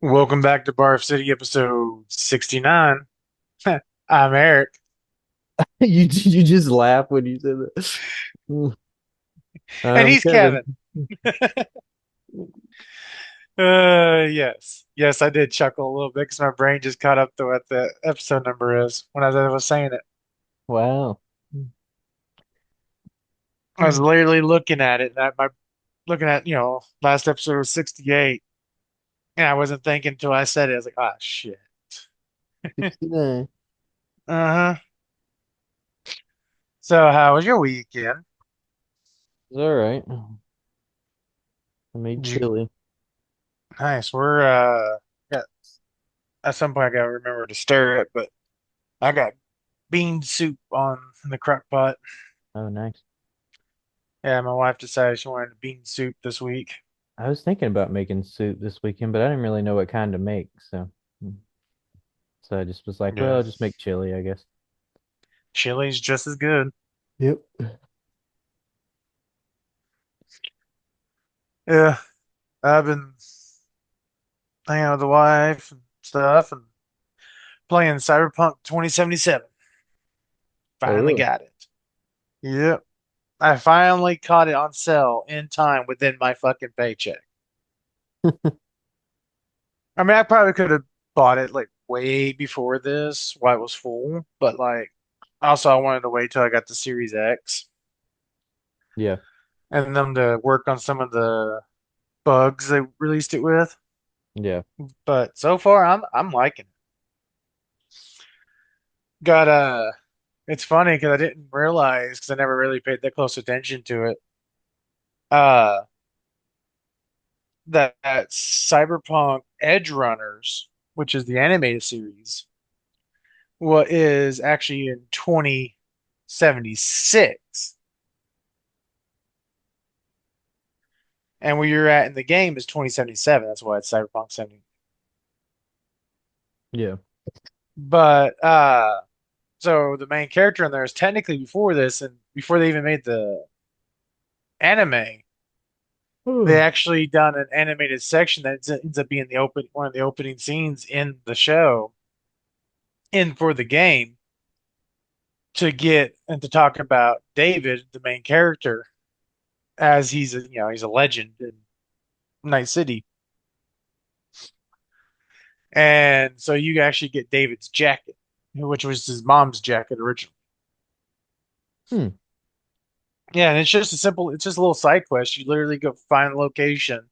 Welcome back to Barf City episode 69. I'm Eric. You just laugh when you say that. And he's Kevin. Kevin. Yes. Yes, I did chuckle a little bit because my brain just caught up to what the episode number is when I was saying it. Wow. I was literally looking at it, looking at, last episode was 68, and I wasn't thinking until I said it. I was like, ah, shit. 69. Uh-huh. So, how was your weekend? It's all right. I made Did you, chili. nice. Yeah, at some point I gotta remember to stir it, but I got bean soup on in the crock pot. Oh, nice. Yeah, my wife decided she wanted bean soup this week. I was thinking about making soup this weekend, but I didn't really know what kind to make, so I just was like, well, Yeah, I'll just make chili, I guess. chili's just as good. Yep. Yeah, I've been hanging out with the wife and stuff and playing Cyberpunk 2077. Finally Oh, got it. Yep, I finally caught it on sale in time within my fucking paycheck. I mean, I probably could have bought it like way before this while it was full, but like also I wanted to wait till I got the Series X yeah. and them to work on some of the bugs they released it with. Yeah. But so far, I'm liking it. Got it's funny because I didn't realize because I never really paid that close attention to it. Uh, that Cyberpunk Edge Runners, which is the animated series, what is actually in 2076, and where you're at in the game is 2077. That's why it's Cyberpunk 70. Yeah. But so the main character in there is technically before this, and before they even made the anime, they Oh, actually done an animated section that ends up being the one of the opening scenes in the show in for the game to get and to talk about David, the main character, as he's a legend in Night City. And so you actually get David's jacket, which was his mom's jacket originally. hmm. Yeah, and it's just a little side quest. You literally go find a location,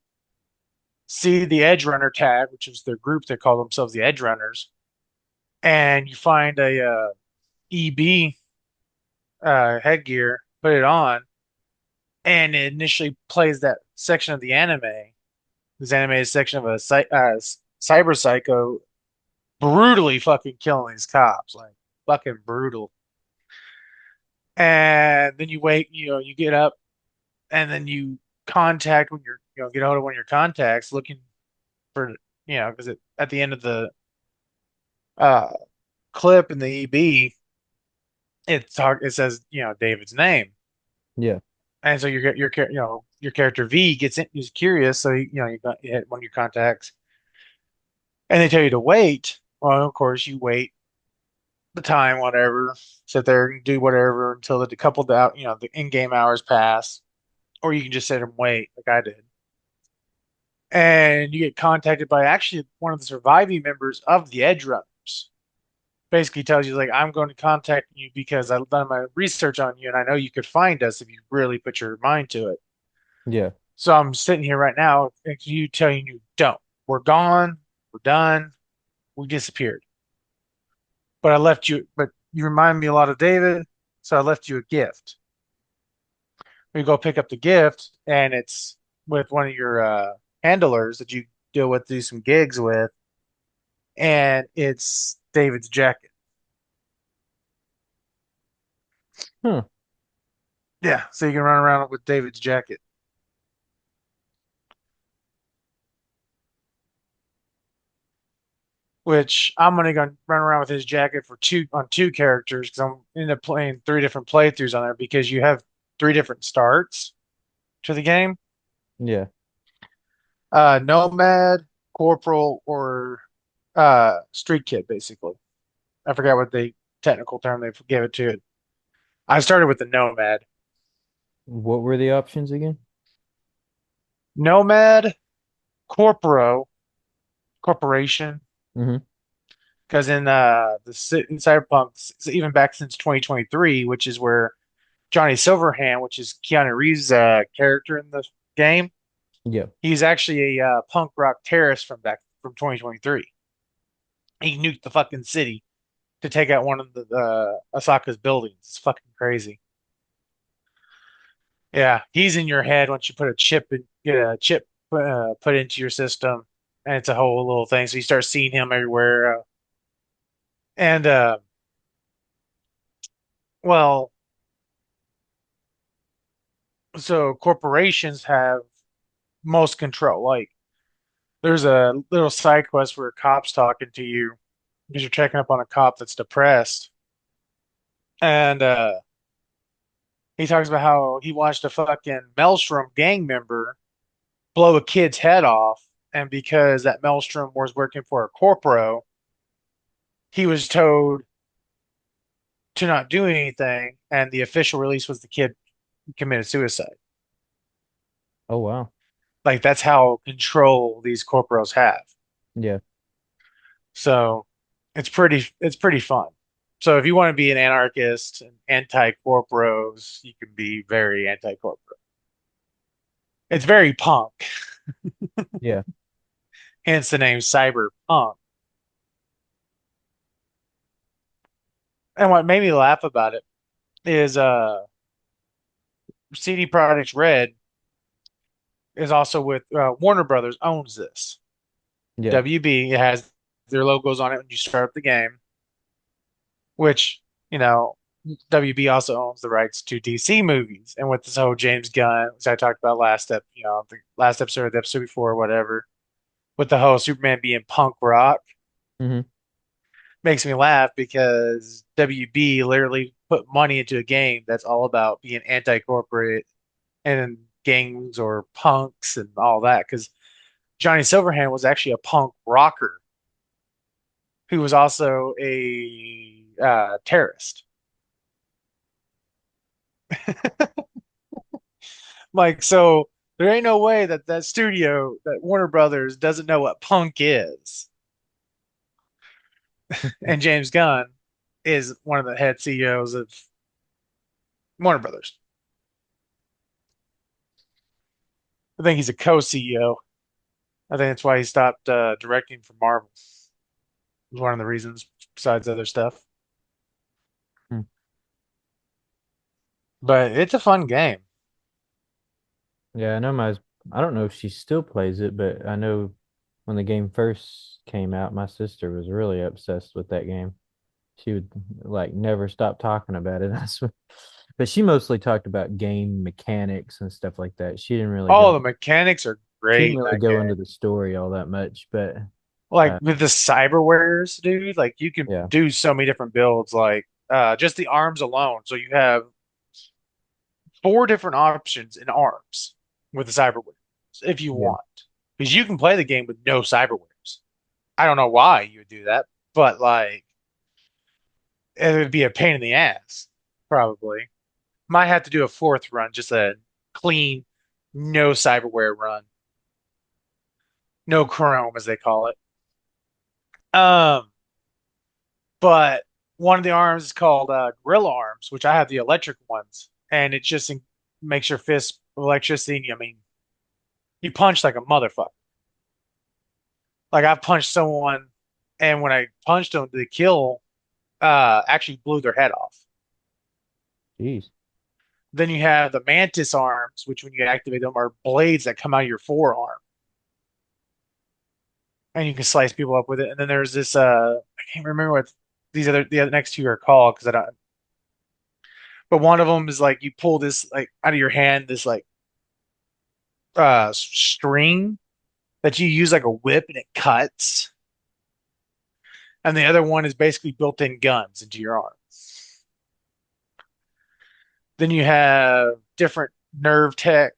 see the Edge Runner tag, which is their group. They call themselves the Edge Runners, and you find a EB headgear, put it on, and it initially plays that section of the anime, this animated section of cyber psycho brutally fucking killing these cops, like fucking brutal. And then you wait, you get up, and then you contact when get hold of one of your contacts, looking for, because at the end of the uh clip in the EB, it says David's name. Yeah. And so your character V is curious, so you hit one of your contacts, and they tell you to wait. Well, of course you wait the time, whatever, sit there and do whatever until the couple out, the in-game hours pass, or you can just sit and wait, like I did. And you get contacted by actually one of the surviving members of the Edge Runners. Basically tells you like, I'm going to contact you because I've done my research on you and I know you could find us if you really put your mind to it. Yeah. So I'm sitting here right now, and you telling you don't. We're gone. We're done. We disappeared. But I left you. But you remind me a lot of David, so I left you a gift. We go pick up the gift, and it's with one of your handlers that you deal with, do some gigs with, and it's David's jacket. Huh. Yeah, so you can run around with David's jacket. Which I'm gonna go run around with his jacket for two characters because I'm end up playing three different playthroughs on there because you have three different starts to the game. Yeah. Nomad, corporal or street kid, basically. I forgot what the technical term they gave it to it. I started with the nomad. What were the options again? Nomad, corporo, corporation, Hmm. because in in Cyberpunk, even back since 2023, which is where Johnny Silverhand, which is Keanu Reeves' character in the game, Yeah. he's actually a punk rock terrorist from back from 2023. He nuked the fucking city to take out one of the Osaka's buildings. It's fucking crazy. Yeah, he's in your head once you put a chip in, get a chip put into your system, and it's a whole little thing. So you start seeing him everywhere. And well, so corporations have most control. Like there's a little side quest where a cop's talking to you because you're checking up on a cop that's depressed, and he talks about how he watched a fucking Maelstrom gang member blow a kid's head off, and because that Maelstrom was working for a corporo, he was told to not do anything, and the official release was the kid committed suicide. Oh wow. Like that's how control these corporals have. Yeah. So it's pretty fun. So if you want to be an anarchist and anti-corporos, you can be very anti-corporate. It's very punk, Yeah. hence the name cyberpunk. And what made me laugh about it is CD Projekt Red is also with Warner Brothers owns this. Yeah. WB, it has their logos on it when you start up the game, which, you know, WB also owns the rights to DC movies. And with this whole James Gunn, which I talked about the last episode or the episode before, or whatever, with the whole Superman being punk rock, Hmm. makes me laugh because WB literally put money into a game that's all about being anti-corporate and gangs or punks and all that. Because Johnny Silverhand was actually a punk rocker who was also a terrorist. Like, so there ain't no way that that studio, that Warner Brothers, doesn't know what punk is. And James Gunn is one of the head CEOs of Warner Brothers. I think he's a co-CEO. I think that's why he stopped directing for Marvel. It was one of the reasons, besides other stuff. But it's a fun game. Yeah, I know I don't know if she still plays it, but I know when the game first came out, my sister was really obsessed with that game. She would like never stop talking about it. But she mostly talked about game mechanics and stuff like that. All the mechanics are She didn't great in really that go game. into the story all that much, but Like uh with the cyberwares, dude, like you can yeah. do so many different builds, like just the arms alone. So you have four different options in arms with the cyberwares if you Yeah. want. Because you can play the game with no cyberwares. I don't know why you would do that, but like it would be a pain in the ass, probably. Might have to do a fourth run, just a clean, no cyberware run, no chrome as they call it. Um, but one of the arms is called Gorilla Arms, which I have the electric ones, and it just makes your fist electricity. I mean, you punch like a motherfucker. Like I've punched someone, and when I punched them, the kill actually blew their head off. Jeez. Then you have the Mantis arms, which when you activate them are blades that come out of your forearm, and you can slice people up with it. And then there's this I can't remember what the other next two are called because I don't. But one of them is like you pull this like out of your hand, this like string that you use like a whip and it cuts. And the other one is basically built-in guns into your arm. Then you have different nerve tech,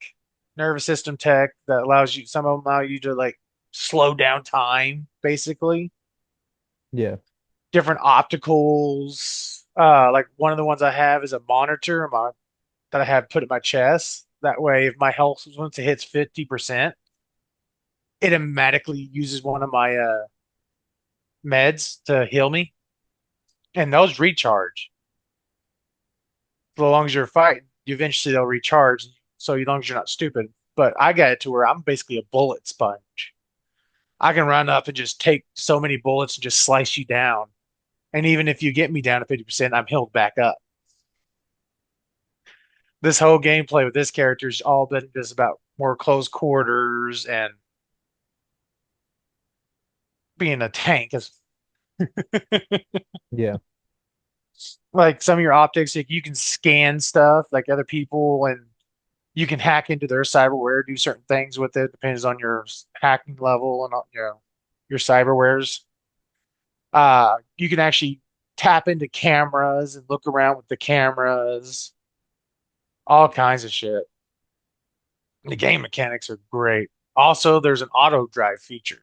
nervous system tech that allows you, some of them allow you to like slow down time, basically. Yeah. Different opticals. Like one of the ones I have is a monitor that I have put in my chest. That way, if my health once it hits 50%, it automatically uses one of my meds to heal me, and those recharge. So long as you're fighting, eventually they'll recharge. So as long as you're not stupid. But I got it to where I'm basically a bullet sponge. I can run up and just take so many bullets and just slice you down. And even if you get me down to 50%, I'm healed back up. This whole gameplay with this character is all been just about more close quarters and being a tank. Yeah. Like some of your optics, like you can scan stuff like other people, and you can hack into their cyberware, do certain things with it, depends on your hacking level and your cyberwares. You can actually tap into cameras and look around with the cameras, all kinds of shit. The game mechanics are great. Also, there's an auto drive feature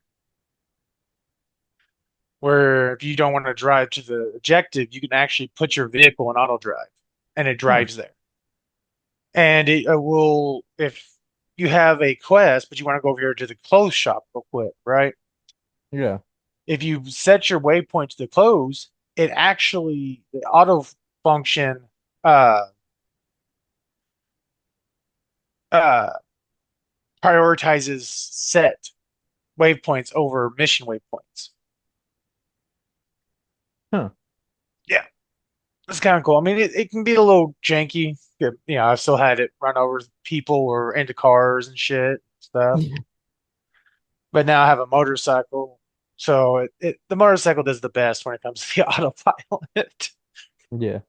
where if you don't want to drive to the objective, you can actually put your vehicle in auto drive and it Huh. drives there. And it will, if you have a quest, but you want to go over here to the clothes shop real quick, right? Yeah. If you set your waypoint to the clothes, it actually, the auto function, uh, uh, prioritizes set waypoints over mission waypoints. Huh. Yeah, it's kind of cool. I mean, it can be a little janky. I've still had it run over people or into cars and shit stuff. But now I have a motorcycle, so the motorcycle does the best when it comes to the autopilot. Yeah.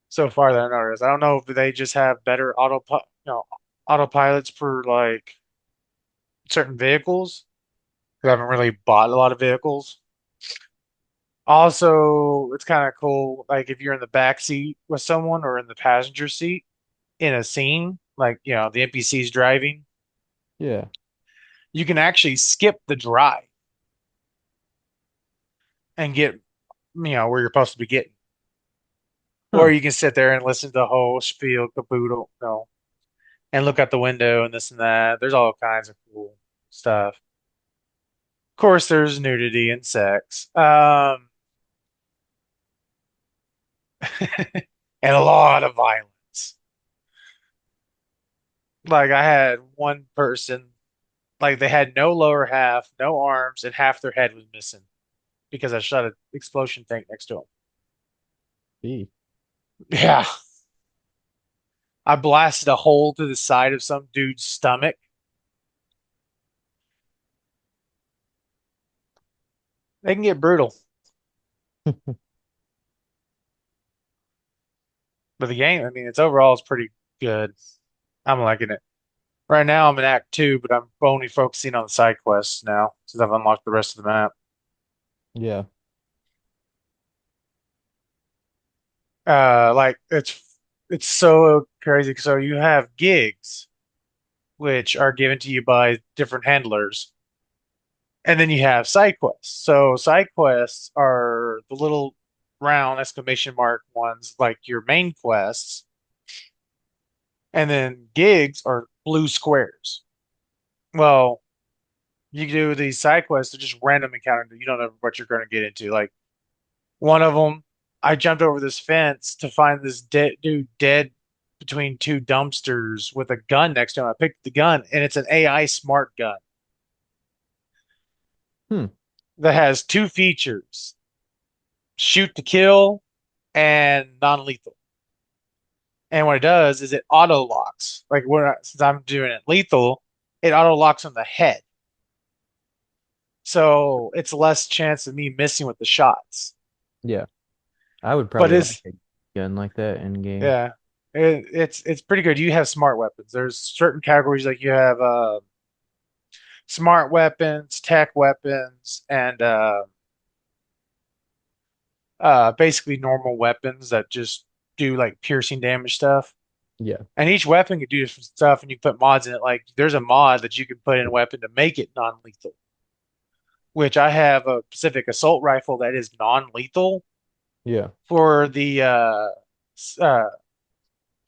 So far that I noticed. I don't know if they just have better autopilots for like certain vehicles. I haven't really bought a lot of vehicles. Also, it's kind of cool, like if you're in the back seat with someone or in the passenger seat in a scene, like the NPC's driving, Yeah. you can actually skip the drive and get where you're supposed to be getting. Or Huh. you can sit there and listen to the whole spiel caboodle, and look out the window and this and that. There's all kinds of cool stuff. Of course, there's nudity and sex, and a lot of violence. Like I had one person, like they had no lower half, no arms, and half their head was missing because I shot an explosion tank next to him. Gee. Yeah, I blasted a hole through the side of some dude's stomach. They can get brutal, but the game, I mean, it's overall is pretty good. I'm liking it. Right now, I'm in Act Two, but I'm only focusing on the side quests now since I've unlocked the rest of the map. Yeah. Like it's so crazy. So you have gigs, which are given to you by different handlers, and then you have side quests. So side quests are the little round exclamation mark ones, like your main quests, and then gigs are blue squares. Well, you do these side quests, they're just random encounters. You don't know what you're going to get into. Like one of them, I jumped over this fence to find this dead dude dead between two dumpsters with a gun next to him. I picked the gun, and it's an AI smart gun Hmm. that has two features: shoot to kill and non-lethal. And what it does is it auto locks. Like since I'm doing it lethal, it auto locks on the head, so it's less chance of me missing with the shots. Yeah. I would But probably like it's a gun like that in game. Yeah, it's pretty good. You have smart weapons. There's certain categories like you have smart weapons, tech weapons, and basically normal weapons that just do like piercing damage stuff. Yeah. And each weapon can do different stuff, and you put mods in it. Like there's a mod that you can put in a weapon to make it non-lethal, which I have a Pacific Assault Rifle that is non-lethal Yeah. for the uh, Cyber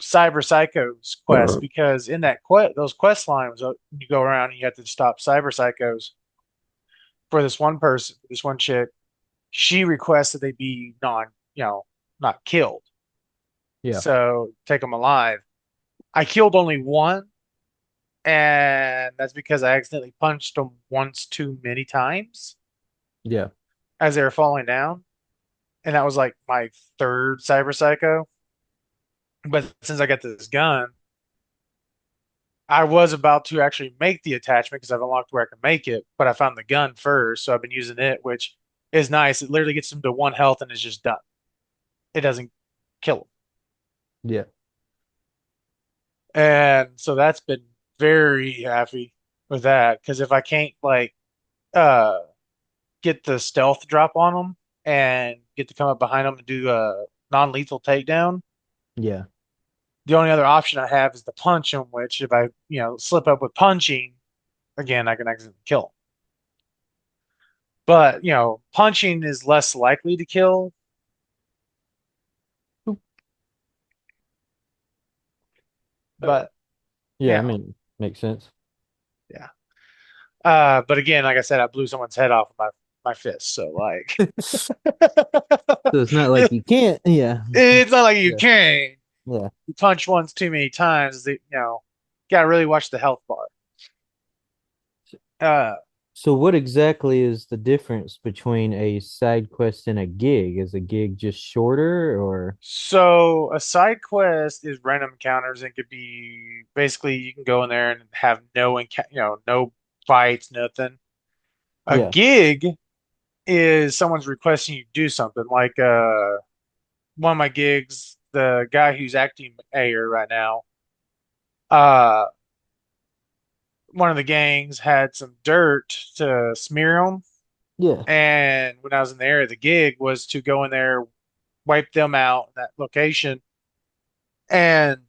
Psychos quest because in that quest, those quest lines, you go around and you have to stop Cyber Psychos for this one person, this one chick. She requests that they be you know, not killed. Yeah. So take them alive. I killed only one, and that's because I accidentally punched them once too many times Yeah. as they were falling down. And that was like my third Cyber Psycho. But since I got this gun, I was about to actually make the attachment because I've unlocked where I can make it, but I found the gun first, so I've been using it, which is nice. It literally gets them to one health and is just done. It doesn't kill them. Yeah. And so that's been very happy with that because if I can't like uh get the stealth drop on them and get to come up behind them and do a non-lethal takedown, Yeah. the only other option I have is to punch them, which if I, slip up with punching, again, I can accidentally kill them. But, punching is less likely to kill. But, Yeah. I yeah, mean, makes sense. yeah. But again, like I said, I blew someone's head off with my fist. So like, So it's not like you can't. Yeah. it's not like you Yeah. can. Yeah. You punch once too many times. Gotta really watch the health bar. Uh, So what exactly is the difference between a side quest and a gig? Is a gig just shorter or so a side quest is random encounters and could be basically you can go in there and have no fights, nothing. A yeah. gig is someone's requesting you do something like one of my gigs, the guy who's acting mayor right now, uh, one of the gangs had some dirt to smear him. Yeah. And when I was in the area, the gig was to go in there, wipe them out, that location, and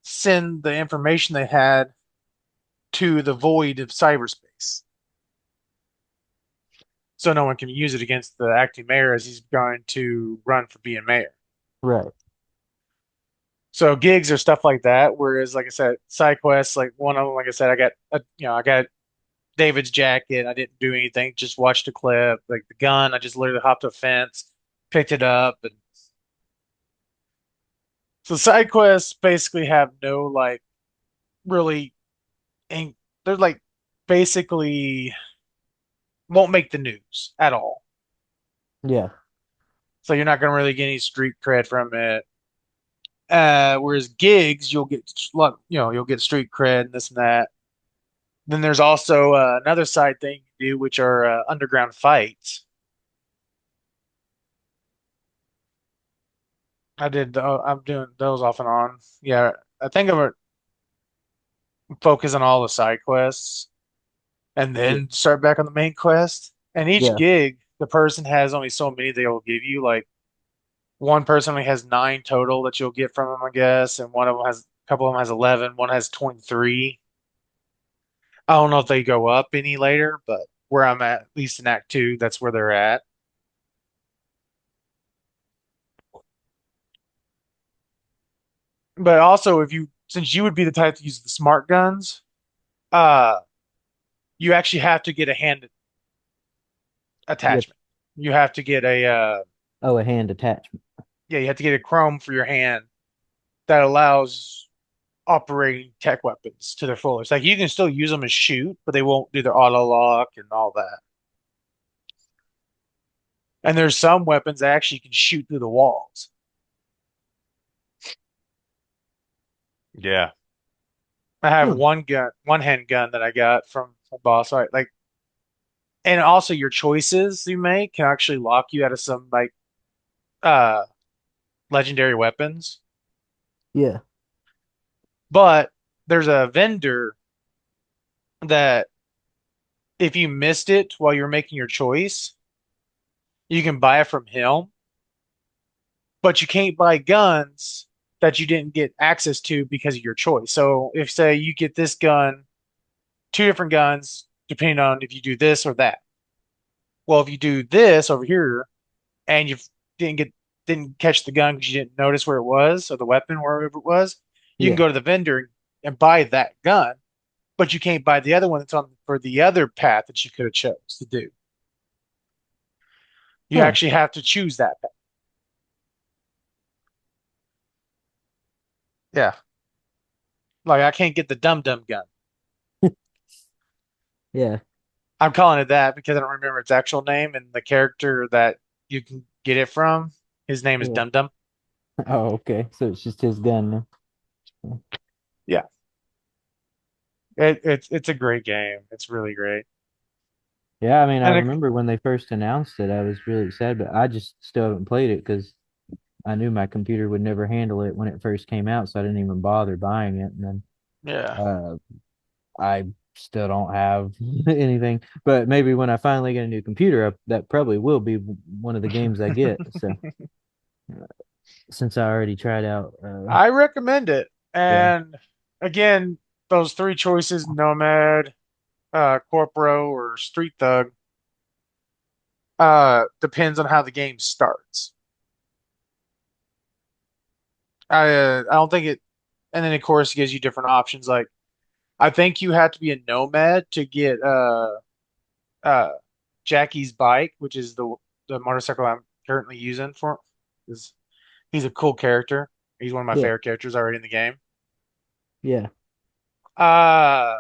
send the information they had to the void of cyberspace. So no one can use it against the acting mayor as he's going to run for being mayor. Right. So gigs are stuff like that. Whereas, like I said, side quests, like one of them, like I said, I got David's jacket. I didn't do anything, just watched a clip. Like the gun, I just literally hopped a fence, picked it up, and so side quests basically have no like really, and they're like basically won't make the news at all. Yeah. So you're not gonna really get any street cred from it. Whereas gigs, you'll get street cred and this and that. Then there's also another side thing you do, which are underground fights. I'm doing those off and on. Yeah, I think I'm focus on all the side quests and Yeah. then start back on the main quest. And each Yeah. gig, the person has only so many they will give you. Like one person only has nine total that you'll get from them, I guess, and one of them has a couple of them has 11. One has 23. I don't know if they go up any later, but where I'm at least in Act Two, that's where they're at. But also, since you would be the type to use the smart guns, uh, you actually have to get a hand Yeah. attachment. You have to get Oh, a hand attachment. yeah, you have to get a chrome for your hand that allows operating tech weapons to their fullest. Like you can still use them as shoot, but they won't do their auto lock and all that. And there's some weapons that actually can shoot through the walls. Yeah. I have Hmm. one gun, one handgun that I got from a boss. Like, and also your choices you make can actually lock you out of some like uh legendary weapons. Yeah. But there's a vendor that if you missed it while you're making your choice, you can buy it from him, but you can't buy guns that you didn't get access to because of your choice. So if say you get this gun, two different guns, depending on if you do this or that. Well, if you do this over here and you didn't get didn't catch the gun because you didn't notice where it was or the weapon wherever it was, you can Yeah. go to the vendor and buy that gun, but you can't buy the other one that's on for the other path that you could have chose to do. You Huh. actually have to choose that path. Yeah. Like I can't get the dum dum gun. Yeah. I'm calling it that because I don't remember its actual name, and the character that you can get it from, his name is Yeah. Dum Dum. Oh, okay. So it's just his gun now. Yeah, it's a great game. It's really great. Yeah, I mean, I And remember when they first announced it, I was really excited, but I just still haven't played it because I knew my computer would never handle it when it first came out, so I didn't even bother buying it. And then yeah. uh, I still don't have anything. But maybe when I finally get a new computer, that probably will be one of the games I get. So since I already tried out, I recommend it. yeah, And again, those three choices, Nomad, Corporo, or Street Thug, depends on how the game starts. I don't think it, and then of course it gives you different options. Like I think you have to be a Nomad to get uh Jackie's bike, which is the motorcycle I'm currently using for. Is he's a cool character. He's one of my yeah, favorite characters already in the game. yeah, Uh,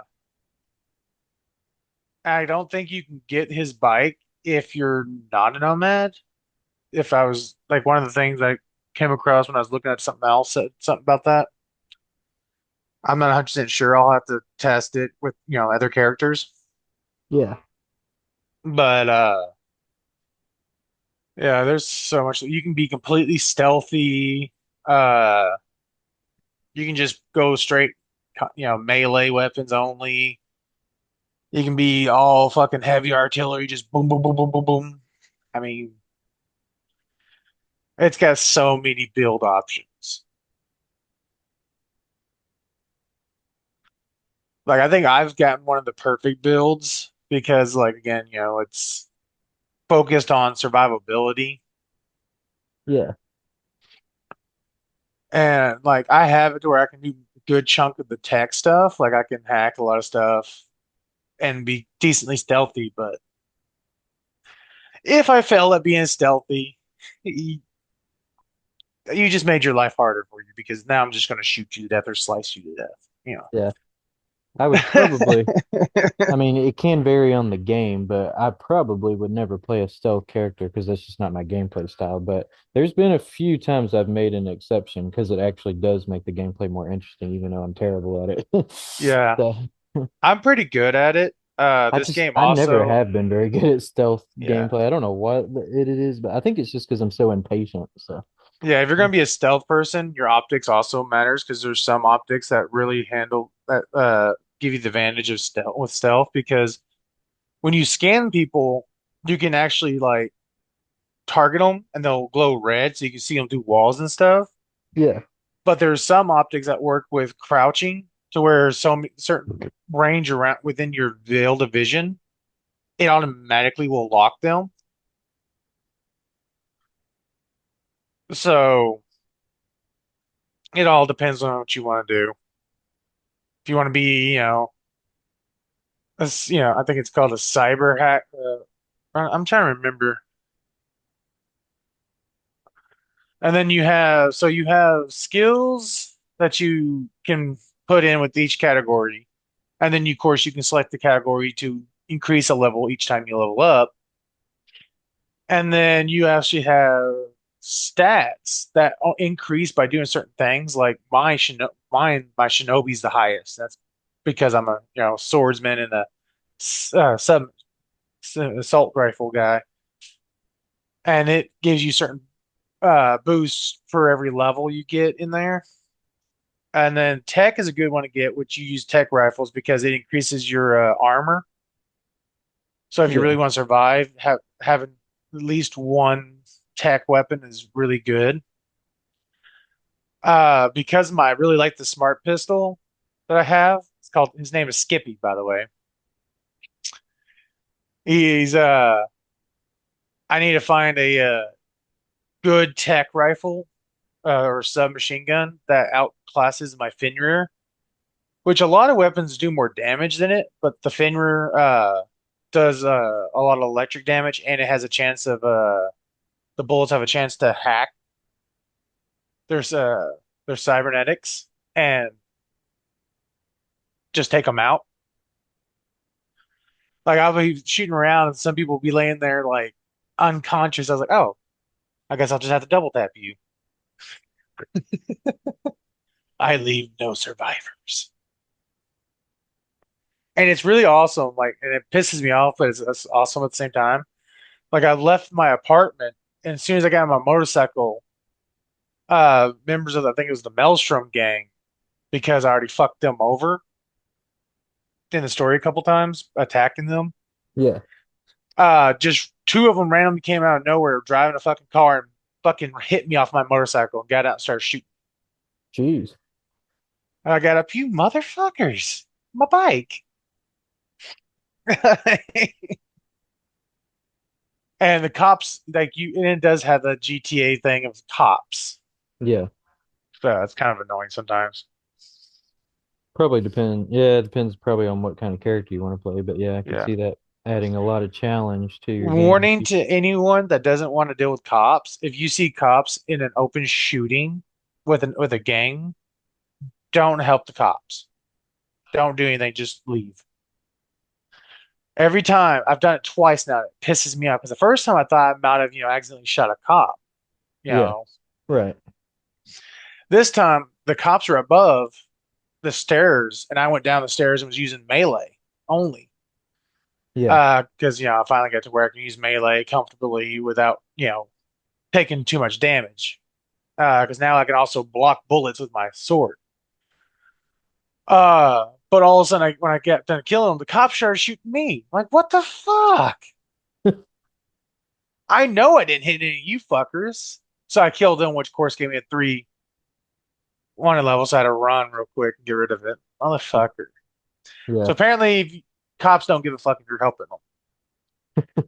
I don't think you can get his bike if you're not a nomad. If I was like one of the things I came across when I was looking at something else said something about that. I'm not 100% sure. I'll have to test it with, other characters. yeah, But yeah, there's so much you can be completely stealthy. Uh, you can just go straight, melee weapons only. You can be all fucking heavy artillery, just boom, boom, boom, boom, boom, boom. I mean, it's got so many build options. Like, I think I've gotten one of the perfect builds because, like, again, it's focused on survivability. yeah, And, like, I have it to where I can do a good chunk of the tech stuff. Like, I can hack a lot of stuff and be decently stealthy. But if I fail at being stealthy, you just made your life harder for you because now I'm just going to shoot you to death or slice you to death. yeah. I would probably. I mean, it can vary on the game, but I probably would never play a stealth character because that's just not my gameplay style. But there's been a few times I've made an exception because it actually does make the gameplay more interesting, even though I'm terrible at it. Yeah, So I'm pretty good at it. This game I never also, have been very good at stealth yeah, gameplay. I don't know what it is, but I think it's just because I'm so impatient. So yeah. If you're gonna be a stealth person, your optics also matters because there's some optics that really handle that give you the advantage of stealth because when you scan people, you can actually like target them and they'll glow red, so you can see them through walls and stuff. yeah, But there's some optics that work with crouching to where some certain range around within your field of vision, it automatically will lock them. So it all depends on what you want to do. If you want to be, I think it's called a cyber hack. I'm trying to remember. And then you have skills that you can put in with each category. And then, of course, you can select the category to increase a level each time you level up. And then you actually have stats that increase by doing certain things. Like my shinobi's the highest. That's because I'm a swordsman and a sub assault rifle guy, and it gives you certain boosts for every level you get in there. And then tech is a good one to get, which you use tech rifles because it increases your armor. So if you really yeah, want to survive, having at least one tech weapon is really good. Because I really like the smart pistol that I have. His name is Skippy, by the way. He's I need to find a good tech rifle or submachine gun that outclasses my Fenrir, which a lot of weapons do more damage than it, but the Fenrir does a lot of electric damage, and it has a chance of the bullets have a chance to hack. There's there's cybernetics and just take them out. Like I'll be shooting around, and some people will be laying there like unconscious. I was like, oh, I guess I'll just have to double tap you. I leave no survivors. And it's really awesome. Like, and it pisses me off, but it's awesome at the same time. Like, I left my apartment, and as soon as I got on my motorcycle, members of I think it was the Maelstrom gang, because I already fucked them over in the story a couple times, attacking them. Yeah. Just two of them randomly came out of nowhere, driving a fucking car and fucking hit me off my motorcycle and got out and started shooting. Jeez. And I got up, you motherfuckers, my bike. And the cops, like you, and it does have the GTA thing of cops. Yeah. So it's kind of annoying sometimes. Probably depend. Yeah, it depends probably on what kind of character you want to play. But yeah, I could Yeah. see that adding a lot of challenge to your game. Warning to anyone that doesn't want to deal with cops: if you see cops in an open shooting with a gang, don't help the cops. Don't do anything. Just leave. Every time I've done it twice now, it pisses me off because the first time I thought I might have accidentally shot a cop. You Yeah. know, Right. this time the cops are above the stairs, and I went down the stairs and was using melee only. Yeah. Because I finally got to where I can use melee comfortably without taking too much damage. Because now I can also block bullets with my sword. But all of a sudden, when I got done killing them, the cops started shooting me. Like, what the fuck? I know I didn't hit any of you fuckers. So I killed them, which of course gave me a three wanted level. So I had to run real quick and get rid of it. Motherfucker. So Yeah. apparently, cops don't give a fuck if you're helping them.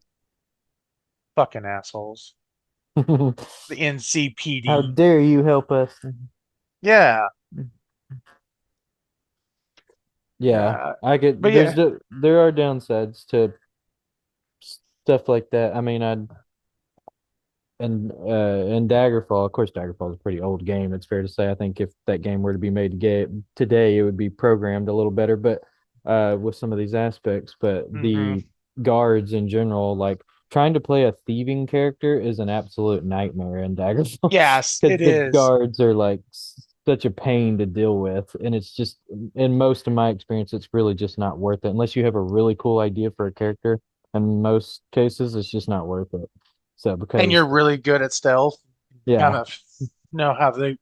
Fucking assholes. The How NCPD. dare you help us? Yeah. Yeah, I get But yeah. there are downsides to stuff like that. I mean, I and Daggerfall, of course, Daggerfall is a pretty old game. It's fair to say. I think if that game were to be made today, it would be programmed a little better, but with some of these aspects. But Hmm. the guards in general, like trying to play a thieving character, is an absolute nightmare in Daggerfall Yes, because it the is. guards are like such a pain to deal with, and it's just in most of my experience, it's really just not worth it unless you have a really cool idea for a character. In most cases, it's just not worth it. So And you're because really good at stealth. Kind yeah, of know how to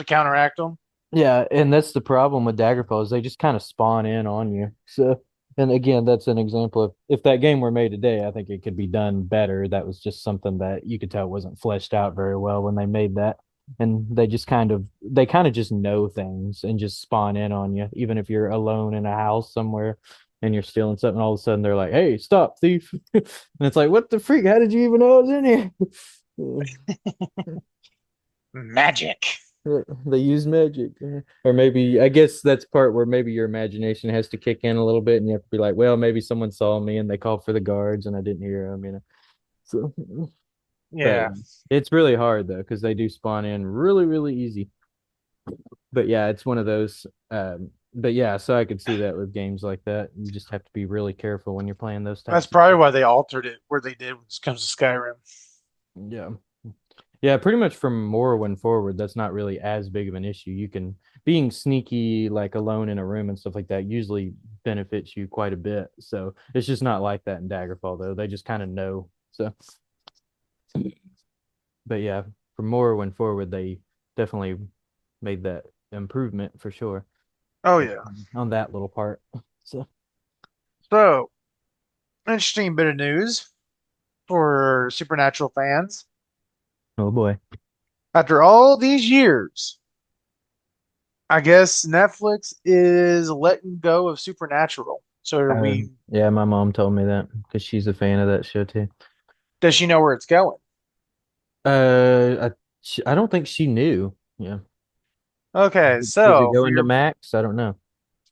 counteract them. yeah, and that's the problem with Daggerfall is they just kind of spawn in on you. So, and again, that's an example of if that game were made today, I think it could be done better. That was just something that you could tell wasn't fleshed out very well when they made that. And they kind of just know things and just spawn in on you, even if you're alone in a house somewhere and you're stealing something, all of a sudden they're like, "Hey, stop, thief!" And it's like, "What the freak? How did you even know I was in here?" Magic. They use magic. Or maybe I guess that's part where maybe your imagination has to kick in a little bit and you have to be like, well, maybe someone saw me and they called for the guards and I didn't hear them. So, but Yeah. it's really hard though, because they do spawn in really, really easy. But yeah, it's one of those. But yeah, so I could see that with games like that. You just have to be really careful when you're playing those That's types of probably games. why they altered it where they did when it comes to Skyrim. Yeah. Yeah, pretty much from Morrowind forward, that's not really as big of an issue. You can being sneaky, like alone in a room and stuff like that, usually benefits you quite a bit. So it's just not like that in Daggerfall, though. They just kind of know. So, but yeah, from Morrowind forward, they definitely made that improvement for sure Oh yeah. on that little part. So, So, interesting bit of news for Supernatural fans. oh boy. After all these years, I guess Netflix is letting go of Supernatural. So it'll Oh, be, yeah, my mom told me that because she's a fan of that show too. does she know where it's going? I don't think she knew. Yeah. Okay, Is it so going to Max? I don't know.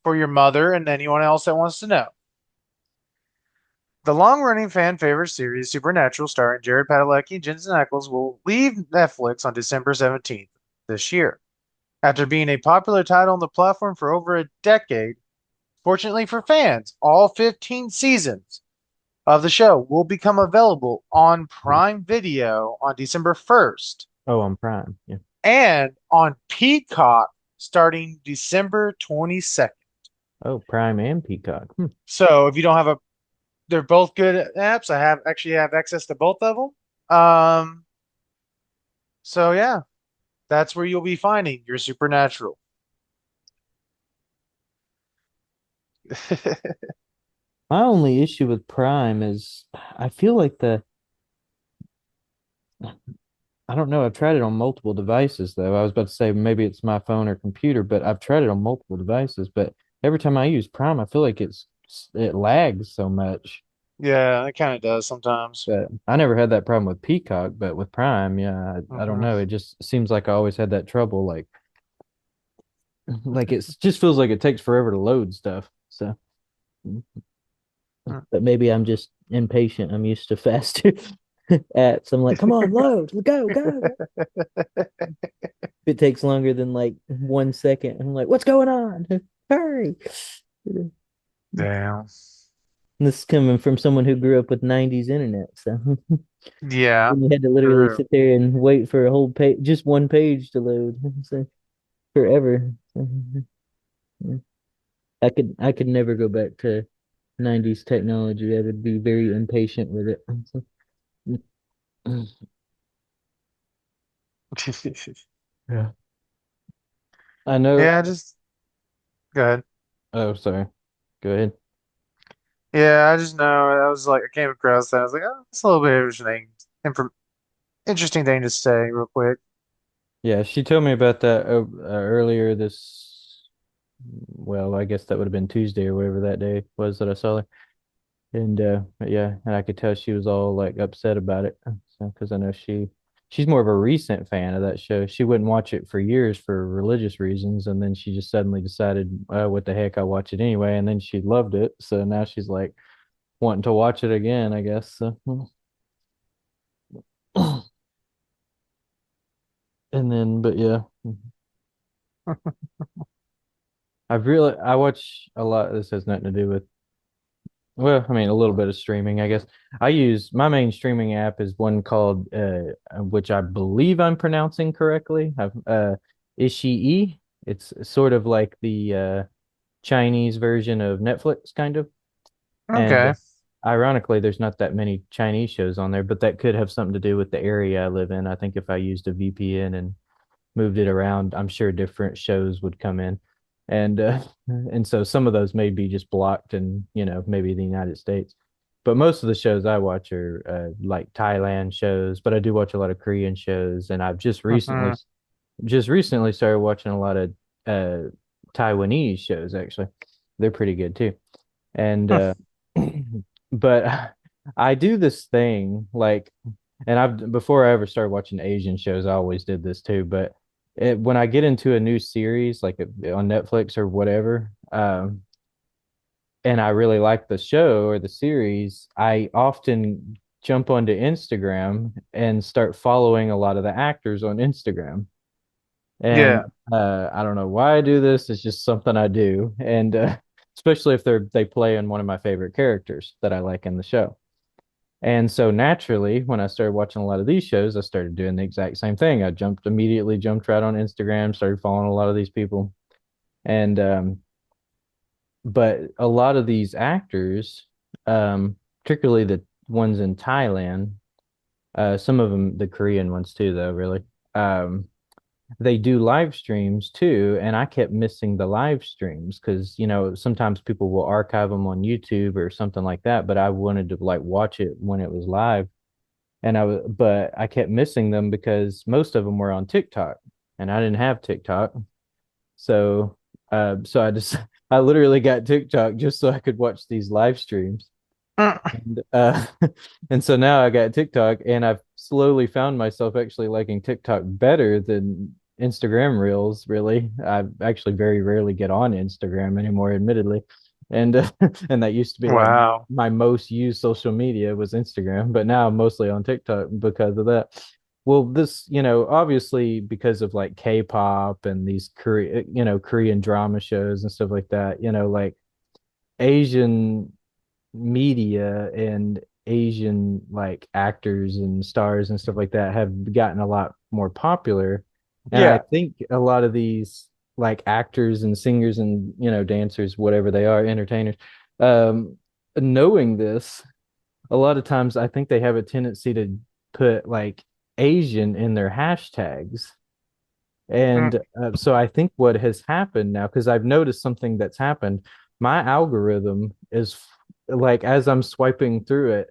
for your mother and anyone else that wants to know, the long-running fan favorite series Supernatural, starring Jared Padalecki and Jensen Ackles, will leave Netflix on December 17th this year. After being a popular title on the platform for over a decade, fortunately for fans, all 15 seasons of the show will become available on Prime Video on December 1st Oh, on Prime. Yeah. and on Peacock starting December 22nd. Oh, Prime and Peacock. Hmm. So if you don't have a, they're both good apps. I have actually have access to both of them. So yeah, that's where you'll be finding your Supernatural. My only issue with Prime is I feel like I don't know. I've tried it on multiple devices though. I was about to say maybe it's my phone or computer, but I've tried it on multiple devices. But every time I use Prime, I feel like it lags so much. Yeah, it kind of does sometimes. But I never had that problem with Peacock, but with Prime, yeah, I don't Hmm. know. It just seems like I always had that trouble. Like it just feels like it takes forever to load stuff. So, but maybe I'm just impatient. I'm used to faster apps. I'm like, come on, load, go, go. If it takes longer than like 1 second, I'm like, what's going on? Hurry. Damn. This is coming from someone who grew up with 90s internet. So Yeah, you had to literally true. sit there and wait for a whole page, just one page to load. So forever. I could never go back to 90s technology. I would be very impatient with it. Yeah. I know. Yeah, just go ahead. Oh, sorry. Go ahead. Yeah, I just know I was like I came across that. I was like, oh, it's a little bit interesting thing to say real quick. Yeah, she told me about that earlier this, well, I guess that would have been Tuesday or whatever that day was that I saw her. And yeah, and I could tell she was all like upset about it. So, because I know she's more of a recent fan of that show. She wouldn't watch it for years for religious reasons, and then she just suddenly decided, what the heck, I watch it anyway, and then she loved it. So now she's like wanting to watch it again, I guess. So, and then, but yeah, I watch a lot. This has nothing to do with, well, I mean, a little bit of streaming, I guess. I use my main streaming app is one called, which I believe I'm pronouncing correctly. Ishii. It's sort of like the Chinese version of Netflix, kind of. And Okay. ironically, there's not that many Chinese shows on there, but that could have something to do with the area I live in. I think if I used a VPN and moved it around, I'm sure different shows would come in. And and so some of those may be just blocked in, maybe the United States. But most of the shows I watch are like Thailand shows, but I do watch a lot of Korean shows, and I've Hmm. just recently started watching a lot of uh Taiwanese shows actually. They're pretty good too. And but I do this thing like, and I've before I ever started watching Asian shows, I always did this too, but when I get into a new series like on Netflix or whatever, and I really like the show or the series, I often jump onto Instagram and start following a lot of the actors on Instagram. And Yeah. I don't know why I do this. It's just something I do. And especially if they play in one of my favorite characters that I like in the show. And so naturally, when I started watching a lot of these shows, I started doing the exact same thing. I immediately jumped right on Instagram, started following a lot of these people. And but a lot of these actors, particularly the ones in Thailand, some of them, the Korean ones too, though, really. They do live streams too, and I kept missing the live streams because, sometimes people will archive them on YouTube or something like that, but I wanted to like watch it when it was live. But I kept missing them because most of them were on TikTok, and I didn't have TikTok. So so I just I literally got TikTok just so I could watch these live streams. And and so now I got TikTok and I've slowly found myself actually liking TikTok better than Instagram Reels, really. I actually very rarely get on Instagram anymore, admittedly. And and that used to be like Wow. my most used social media was Instagram, but now I'm mostly on TikTok because of that. Well, this, obviously because of like K-pop and these Korean drama shows and stuff like that, like Asian media and Asian like actors and stars and stuff like that have gotten a lot more popular. And I Yeah. think a lot of these like actors and singers and dancers, whatever they are, entertainers, um, knowing this, a lot of times I think they have a tendency to put like Asian in their hashtags. Mm. And so I think what has happened now, because I've noticed something that's happened, my algorithm is like as I'm swiping through it,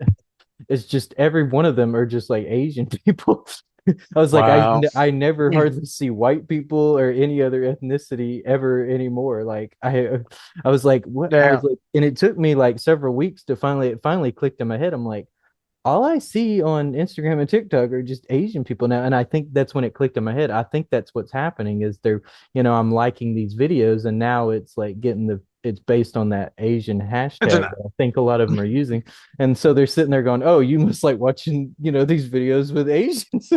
it's just every one of them are just like Asian people. I was like, Wow. I never Mm. hardly see white people or any other ethnicity ever anymore. Like I was like, what? I Yeah. was like, and it took me like several weeks to finally clicked in my head. I'm like, all I see on Instagram and TikTok are just Asian people now. And I think that's when it clicked in my head. I think that's what's happening is I'm liking these videos and now it's like it's based on that Asian It's an hashtag that I think a lot of them are using. And so they're sitting there going, oh, you must like watching, these videos with Asians.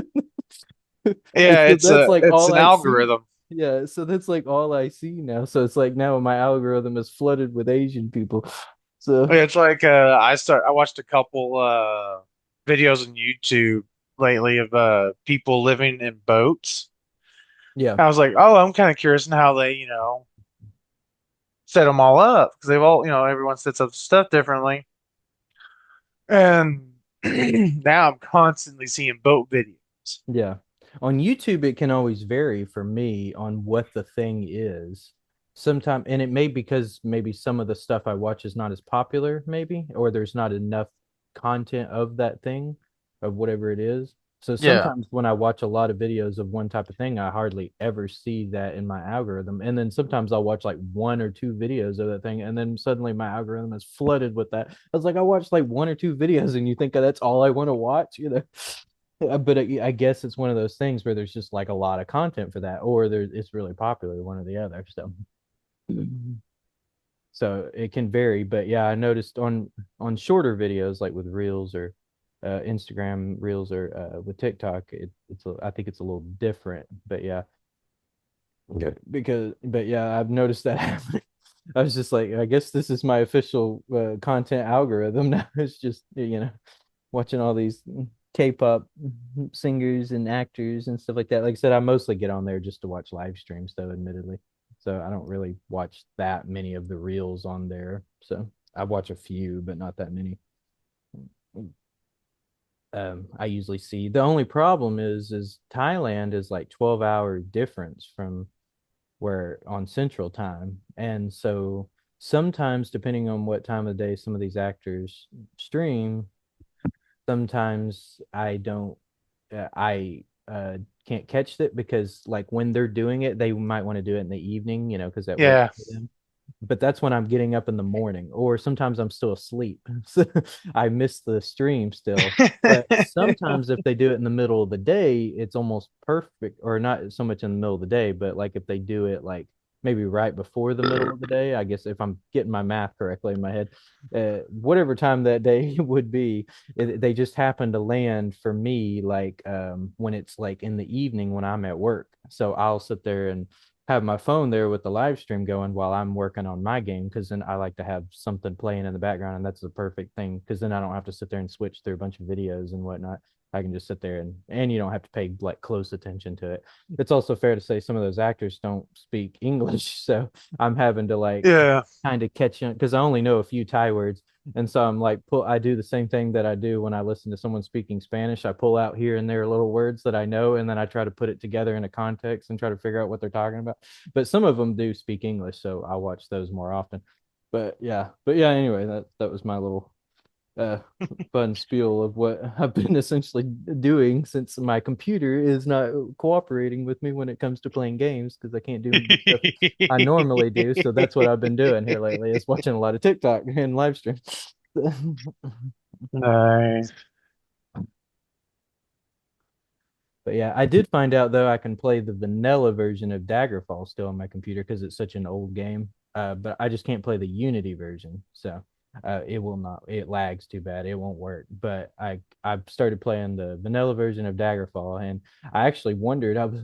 And yeah, so that's like it's all an I see. algorithm. Yeah. So that's like all I see now. So it's like now my algorithm is flooded with Asian people. So It's like I watched a couple videos on YouTube lately of people living in boats. yeah. I was like, oh, I'm kind of curious in how they, set them all up because they've all, everyone sets up stuff differently. And now I'm constantly seeing boat videos. Yeah. On YouTube, it can always vary for me on what the thing is. Sometimes, and it may because maybe some of the stuff I watch is not as popular, maybe, or there's not enough content of that thing, of whatever it is. So Yeah. sometimes when I watch a lot of videos of one type of thing, I hardly ever see that in my algorithm. And then sometimes I'll watch like one or two videos of that thing, and then suddenly my algorithm is flooded with that. I was like, I watched like one or two videos, and you think that's all I want to watch? But I guess it's one of those things where there's just like a lot of content for that, or it's really popular, one or the other. So it can vary. But yeah, I noticed on shorter videos like with Reels or Instagram Reels or with TikTok, I think it's a little different. But yeah, okay. But yeah, I've noticed that happening. I was just like, I guess this is my official content algorithm now. It's just watching all these K-pop singers and actors and stuff like that. Like I said, I mostly get on there just to watch live streams, though, admittedly. So I don't really watch that many of the reels on there. So I watch a few, but not that many. I usually see the only problem is Thailand is like 12-hour difference from where on Central Time, and so sometimes depending on what time of the day some of these actors stream, sometimes I don't I can't catch it because like when they're doing it, they might want to do it in the evening, because that works Yeah. for them. But that's when I'm getting up in the morning, or sometimes I'm still asleep. So I miss the stream still. But sometimes if they do it in the middle of the day, it's almost perfect, or not so much in the middle of the day, but like if they do it like maybe right before the middle of the day, I guess if I'm getting my math correctly in my head, whatever time that day would be, they just happen to land for me like when it's like in the evening when I'm at work. So I'll sit there and have my phone there with the live stream going while I'm working on my game because then I like to have something playing in the background, and that's the perfect thing because then I don't have to sit there and switch through a bunch of videos and whatnot. I can just sit there and you don't have to pay like close attention to it. It's also fair to say some of those actors don't speak English, so I'm having to like Yeah. kind of catch on because I only know a few Thai words. And so I'm like, I do the same thing that I do when I listen to someone speaking Spanish. I pull out here and there little words that I know, and then I try to put it together in a context and try to figure out what they're talking about. But some of them do speak English, so I watch those more often. But yeah, anyway, that was my little. uh fun spiel of what I've been essentially doing since my computer is not cooperating with me when it comes to playing games because I can't do the stuff I normally do. So that's what I've been doing here lately is watching a lot of TikTok and live stream. Nice. But yeah, I did find out though I can play the vanilla version of Daggerfall still on my computer because it's such an old game. But I just can't play the Unity version, so it will not. It lags too bad. It won't work. But I started playing the vanilla version of Daggerfall, and I actually wondered I was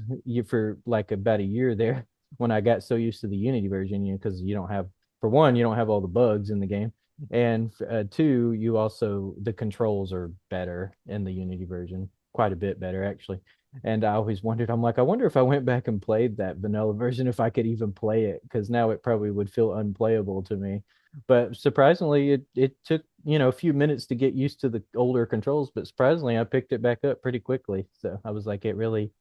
for like about a year there when I got so used to the Unity version, because you don't have for one you don't have all the bugs in the game, and two you also the controls are better in the Unity version, quite a bit better actually. And I always wondered, I'm like, I wonder if I went back and played that vanilla version, if I could even play it, because now it probably would feel unplayable to me. But surprisingly, it took, a few minutes to get used to the older controls, but surprisingly, I picked it back up pretty quickly. So I was like, it really,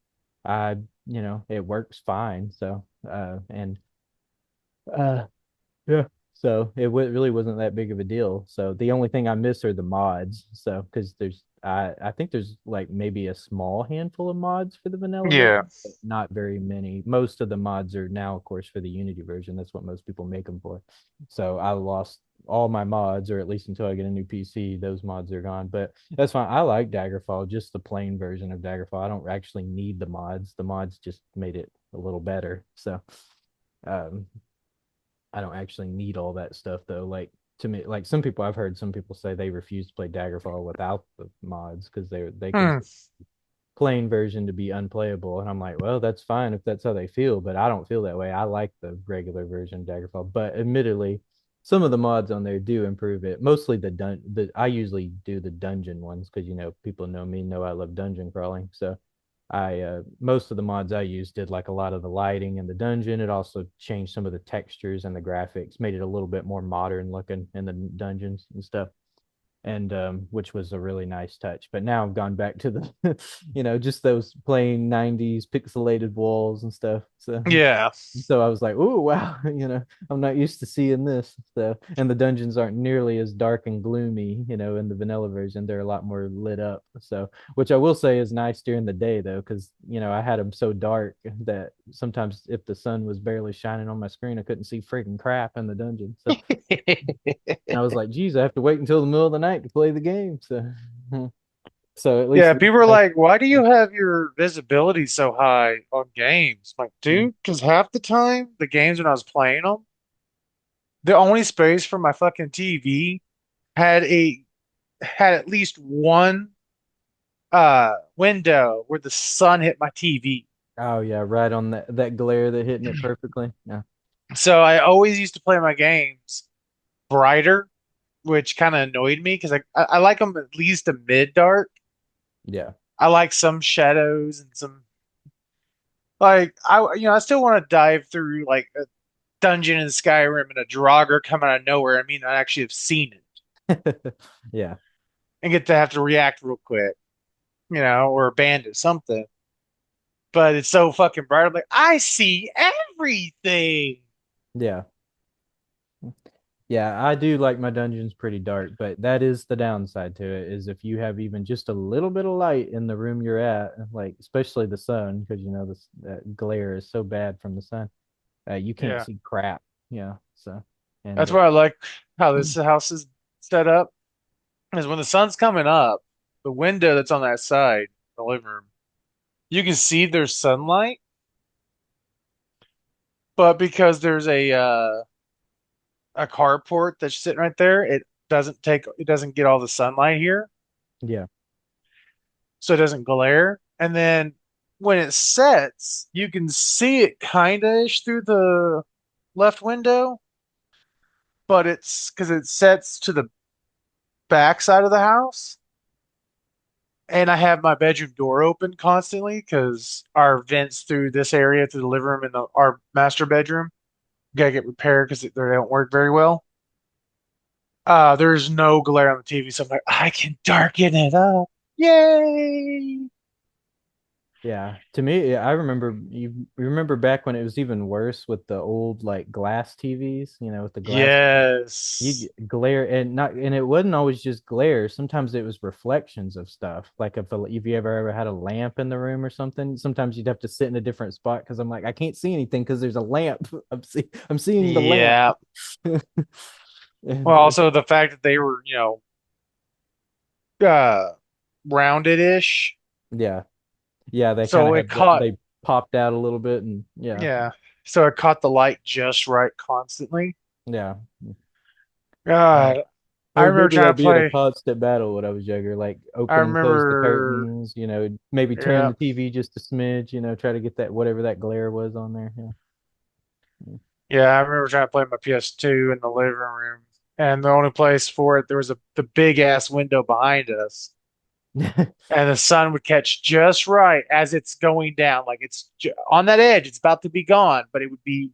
I, it works fine. So, and uh, yeah. So it really wasn't that big of a deal. So the only thing I miss are the mods. So because I think there's like maybe a small handful of mods for the vanilla Yeah. version, but not very many. Most of the mods are now, of course, for the Unity version. That's what most people make them for. So I lost all my mods, or at least until I get a new PC, those mods are gone. But that's fine. I like Daggerfall, just the plain version of Daggerfall. I don't actually need the mods. The mods just made it a little better. So um I don't actually need all that stuff though. Like to me, like some people I've heard some people say they refuse to play Daggerfall without the mods because they Hmm. consider plain version to be unplayable. And I'm like, well, that's fine if that's how they feel, but I don't feel that way. I like the regular version of Daggerfall. But admittedly, some of the mods on there do improve it. Mostly the I usually do the dungeon ones because people know me, know I love dungeon crawling. So I most of the mods I used did like a lot of the lighting in the dungeon. It also changed some of the textures and the graphics, made it a little bit more modern looking in the dungeons and stuff, and which was a really nice touch. But now I've gone back to the, just those plain '90s pixelated walls and stuff. Yeah. So I was like, "Oh wow, I'm not used to seeing this." So, and the dungeons aren't nearly as dark and gloomy, in the vanilla version. They're a lot more lit up. So, which I will say is nice during the day though, because I had them so dark that sometimes if the sun was barely shining on my screen, I couldn't see freaking crap in the dungeon. So I was like, geez, I have to wait until the middle of the night to play the game. So, so at least Yeah, people are like, why do you have your visibility so high on games? I'm like, dude, because half the time the games when I was playing them, the only space for my fucking TV had a had at least one window where the sun hit my TV. oh yeah, right on that glare that hitting it perfectly. Yeah, So I always used to play my games brighter, which kind of annoyed me because I like them at least a mid dark. yeah, I like some shadows and some like I still want to dive through like a dungeon in Skyrim and a Draugr come out of nowhere. I mean, I actually have seen it yeah, and get to have to react real quick, or a bandit, something. But it's so fucking bright. I'm like, I see everything. yeah. Yeah, I do like my dungeons pretty dark, but that is the downside to it is if you have even just a little bit of light in the room you're at, like especially the sun, because this that glare is so bad from the sun, you can't Yeah, see crap. Yeah, so and that's why I like how this house is set up. Is when the sun's coming up, the window that's on that side, the living room, you can see there's sunlight, but because there's a carport that's sitting right there, it doesn't get all the sunlight here, yeah, so it doesn't glare. And then when it sets, you can see it kinda ish through the left window, but it's because it sets to the back side of the house. And I have my bedroom door open constantly because our vents through this area, through the living room and our master bedroom, gotta get repaired because they don't work very well. There's no glare on the TV, so I'm like, I can darken it up. Yay! Yeah. To me, I remember you remember back when it was even worse with the old like glass TVs, with the glass you Yes. glare and it wasn't always just glare. Sometimes it was reflections of stuff. Like if you ever had a lamp in the room or something, sometimes you'd have to sit in a different spot because I'm like I can't see anything because there's a lamp. I'm seeing the lamp. Yeah. Well, And also the fact that they were, uh, rounded-ish, yeah. Yeah, they kind so of it had caught, they popped out a little bit and yeah. yeah, so it caught the light just right constantly. Yeah. Yeah. God, I I remember remember trying that to being a play. constant battle when I was younger, like I open and close the remember, curtains, maybe turn yeah, the TV just a smidge, try to get that whatever that glare was on there. yeah, I remember trying to play my PS2 in the living room, and the only place for it there was the big ass window behind us, Yeah. and the sun would catch just right as it's going down, like it's on that edge, it's about to be gone, but it would be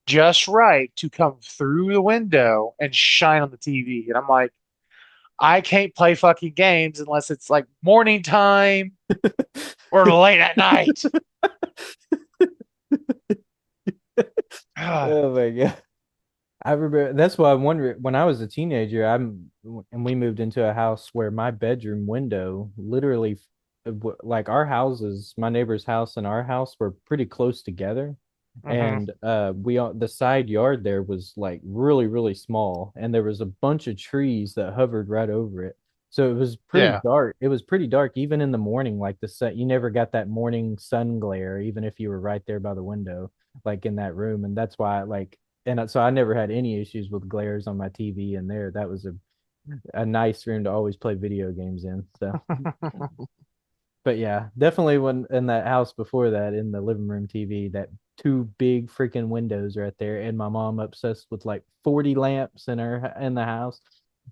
just right to come through the window and shine on the TV. And I'm like, I can't play fucking games unless it's like morning time or late at night. God. Oh my God. I remember that's why I wonder when I was a teenager, and we moved into a house where my bedroom window literally like our houses, my neighbor's house and our house were pretty close together. Hmm. And the side yard there was like really, really small, and there was a bunch of trees that hovered right over it. So it was pretty Yeah. dark. It was pretty dark even in the morning, like the sun, you never got that morning sun glare, even if you were right there by the window, like in that room. And that's why like and so I never had any issues with glares on my TV in there. That was a nice room to always play video games in. So, but yeah, definitely when in that house before that, in the living room TV, that two big freaking windows right there, and my mom obsessed with like 40 lamps in the house.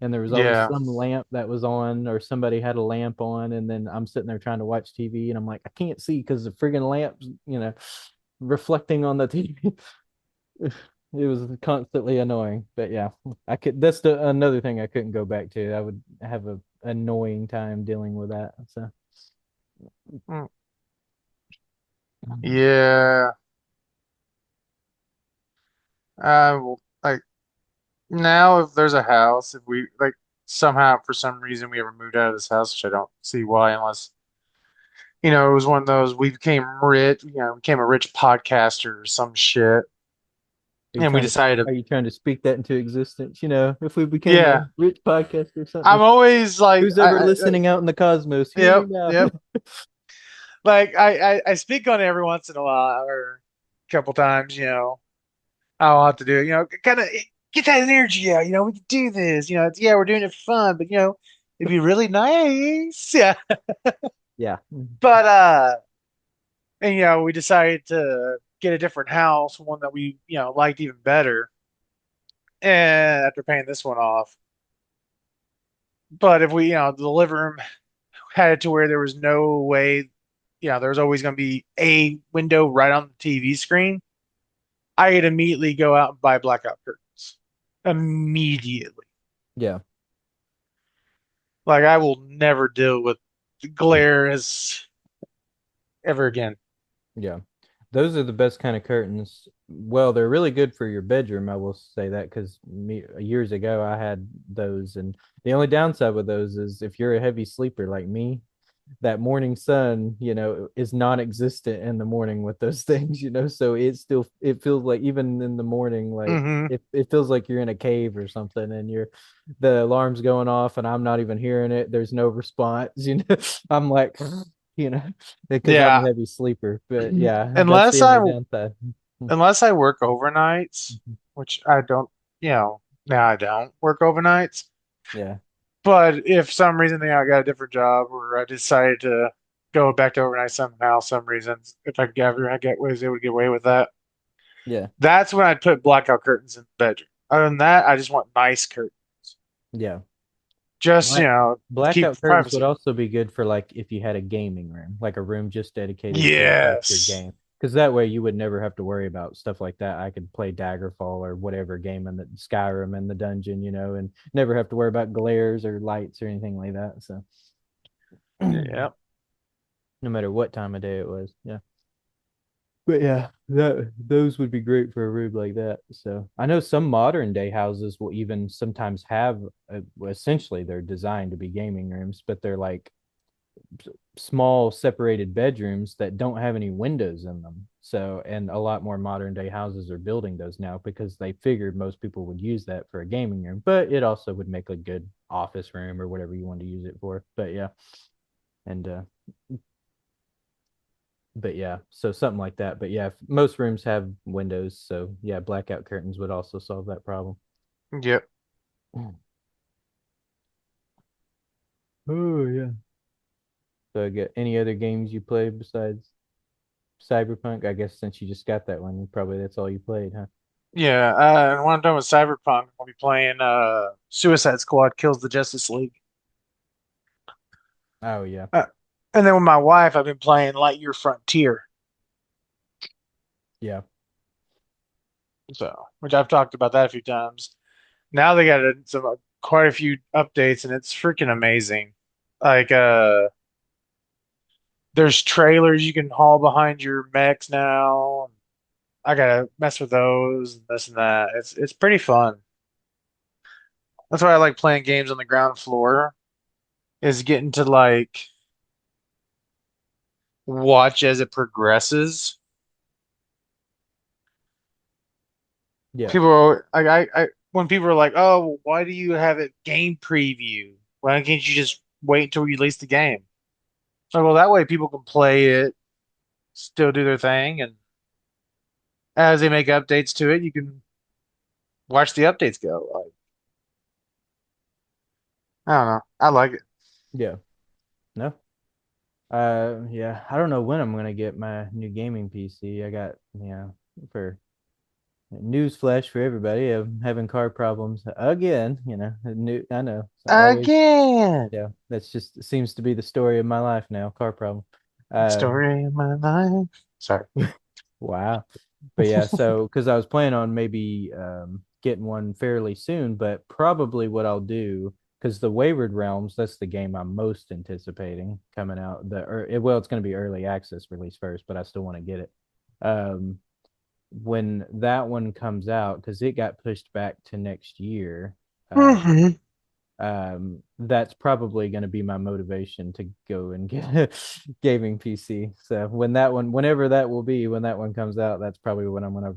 And there was always Yeah. some lamp that was on, or somebody had a lamp on, and then I'm sitting there trying to watch TV, and I'm like, I can't see because the friggin' lamps, reflecting on the TV. It was constantly annoying, but yeah, I could. That's another thing I couldn't go back to. I would have a annoying time dealing with that. So, Mm. Yeah. Like now, if there's a house, if we like somehow for some reason we ever moved out of this house, which I don't see why, unless it was one of those we became rich, became a rich podcaster or some shit, are you and we trying to decided to, are you trying to speak that into existence? If we became a yeah. rich podcast or something, I'm always like, who's ever listening out in the cosmos, hear me yep, now. yep. Like I speak on it every once in a while or a couple times, I'll have to do it, kind of get that energy out, we can do this, yeah, we're doing it for fun, but it'd be really nice. Yeah. Yeah, But and we decided to get a different house, one that we, liked even better. And after paying this one off. But if we, the living room had it to where there was no way, there was always going to be a window right on the TV screen, I could immediately go out and buy blackout curtains. Immediately. yeah, Like I will never deal with glare as ever again. yeah. Those are the best kind of curtains. Well, they're really good for your bedroom. I will say that because me years ago I had those, and the only downside with those is if you're a heavy sleeper like me, that morning sun, is non-existent in the morning with those things, so it feels like even in the morning, like Hmm. it feels like you're in a cave or something and the alarm's going off and I'm not even hearing it. There's no response, I'm like, you know, because I'm a Yeah. heavy sleeper. But yeah, that's Unless the I only downside. unless I work overnights, which I don't, now I don't work overnights. Yeah. But if some reason I got a different job or I decided to go back to overnight somehow, some reasons, if I could ever I get was able to get away with that, Yeah. that's when I'd put blackout curtains in the bedroom. Other than that, I just want nice curtains. Yeah. Just, Black keep blackout curtains would privacy. also be good for like if you had a gaming room, like a room just dedicated to like your Yes. game. Because that way you would never have to worry about stuff like that. I could play Daggerfall or whatever game in the Skyrim in the dungeon, and never have to worry about glares or lights or anything like that. So Yeah. no matter what time of day it was. Yeah. But yeah, those would be great for a room like that. So I know some modern day houses will even sometimes have essentially they're designed to be gaming rooms, but they're like small separated bedrooms that don't have any windows in them. So, and a lot more modern day houses are building those now because they figured most people would use that for a gaming room, but it also would make a good office room or whatever you want to use it for. But yeah, and but yeah, so something like that. But yeah, most rooms have windows, so yeah, blackout curtains would also solve that problem. Yep. Oh yeah. So I get any other games you play besides Cyberpunk? I guess since you just got that one, probably that's all you played, huh? Yeah. And when I'm done with Cyberpunk, I'll be playing Suicide Squad Kills the Justice League. Oh yeah. Uh, and then with my wife, I've been playing Lightyear Frontier. Yeah. So, which I've talked about that a few times. Now they got quite a few updates, and it's freaking amazing. Like, there's trailers you can haul behind your mechs now. I gotta mess with those and this and that. It's pretty fun. That's why I like playing games on the ground floor, is getting to like watch as it progresses. Yeah. People are like when people are like, "Oh, why do you have it game preview? Why can't you just wait until you release the game?" So, well, that way people can play it, still do their thing, and as they make updates to it, you can watch the updates go. Like, I don't know. I like it. Yeah. No. Yeah. I don't know when I'm gonna get my new gaming PC. I got for news flash for everybody. I'm having car problems again. New. I know. It's always Again. yeah. That's just seems to be the story of my life now. Car problem. Um. Story of my life. Sorry. Wow. But yeah, so because I was planning on maybe getting one fairly soon, but probably what I'll do, because the Wayward Realms, that's the game I'm most anticipating coming out. Well, it's going to be early access release first, but I still want to get it. Um, when that one comes out, because it got pushed back to next year, uh, Hmm. that's probably going to be my motivation to go and get a gaming PC. So whenever that will be, when that one comes out, that's probably when I'm going to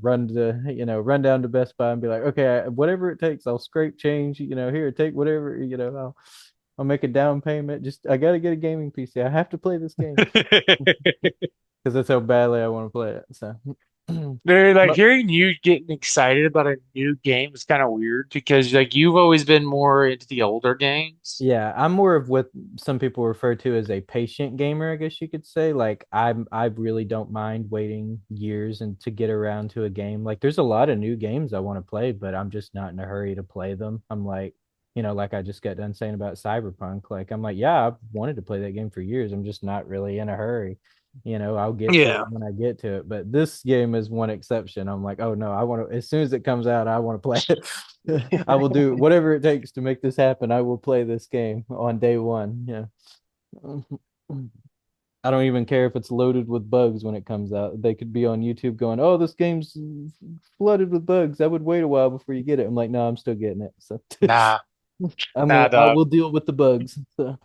run down to Best Buy and be like, okay, whatever it takes, I'll scrape change, here, take whatever, I'll make a down payment. Just, I got to get a gaming PC. I have to play this game because that's how badly I want to play it. So, They're like but hearing you getting excited about a new game is kind of weird because like you've always been more into the older games. yeah, I'm more of what some people refer to as a patient gamer, I guess you could say. Like I really don't mind waiting years and to get around to a game. Like there's a lot of new games I want to play, but I'm just not in a hurry to play them. I'm like, like I just got done saying about Cyberpunk. Like I'm like, yeah, I've wanted to play that game for years. I'm just not really in a hurry. I'll get to it Yeah. when I get to it. But this game is one exception. I'm like, oh no, I want to as soon as it comes out, I want to play it. I will do whatever it takes to make this happen. I will play this game on day one. Yeah. I don't even care if it's loaded with bugs when it comes out. They could be on YouTube going, "Oh, this game's flooded with bugs. I would wait a while before you get it." I'm like, "No, I'm still getting it." So Nah, nah, I dog. will deal with the bugs. So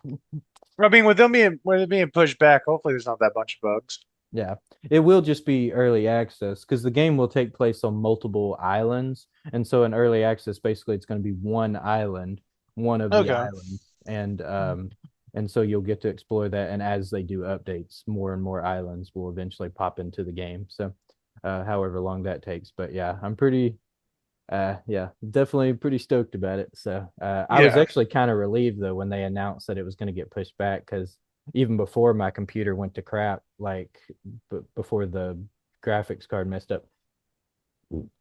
I mean, with it being pushed back, hopefully there's not that bunch of bugs. yeah, it will just be early access because the game will take place on multiple islands. And so in early access, basically it's going to be one island, one of the Okay. islands. And so you'll get to explore that. And as they do updates, more and more islands will eventually pop into the game. So however long that takes. But yeah, I'm pretty yeah, definitely pretty stoked about it. So I was Yeah. actually kind of relieved though when they announced that it was going to get pushed back because even before my computer went to crap, like before the graphics card messed up,